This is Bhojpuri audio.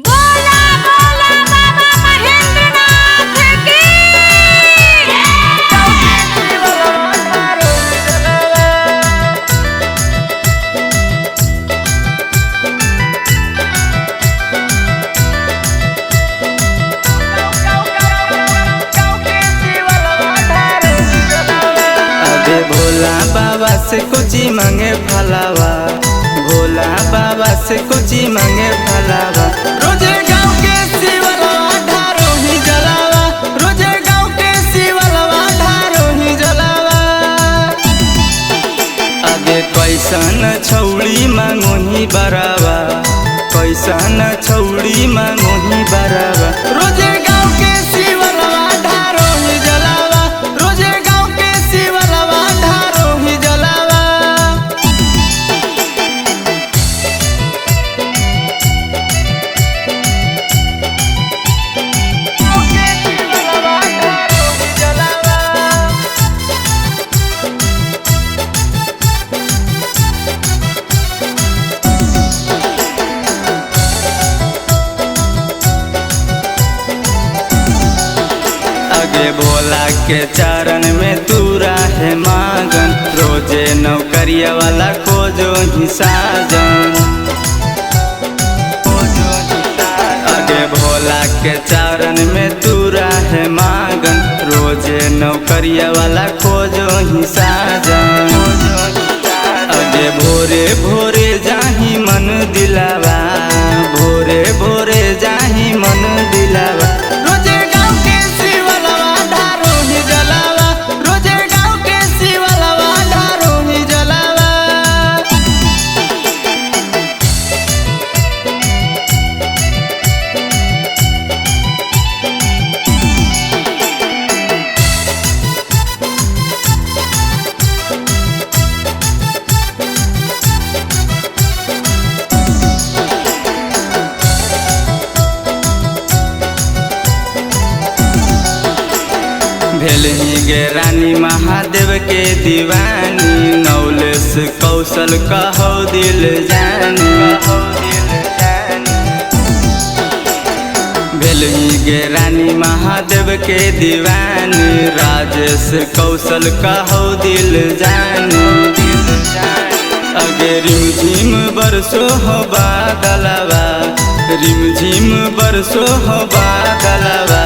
बोला बोला बाबा महेंद्रनाथ की अबे भोला बाबा से कुछ मांगे फलावा, भोला बाबा से कुछ मांगे फलावा। रोजे गाँव के शिवलवा ढारो ही जलावा, रोजे गाँव के शिवलवा ढारो ही जलावा। अबे कैसन छौड़ी मांगो ही बरावा, कैसन छौड़ी मांगो ही बरावा। रोजे गाँव के शिवलवा ढारो ही जलावा, रोजे गाँव के शिवलवा ढारो ही जलावा। आगे भोला के चरण में तू रहे मांगन, रोजे नौकरिया वाला खोजो ही साजन। आगे भोला के चरण में तू रहे मांगन, रोजे नौकरिया वाला खोजो ही साजन। आगे भोरे भोरे जाही मन दिलावा, भोरे भोरे जाही मन दिलावा। रोजे गाँव के शिवलवा ढारो ही जलावा, रोजे गाँव के शिवलवा ढारो ही जलावा। भेल ही गे रानी महादेव के दीवानी, नौलेस कौशल कहो दिल जानी। भेल ही गे रानी महादेव के दीवानी, राजेश कौशल कहो दिल जानी। अगे रिमझिम बरसो हो बादलवा, रिमझिम बरसो हो बादलवा।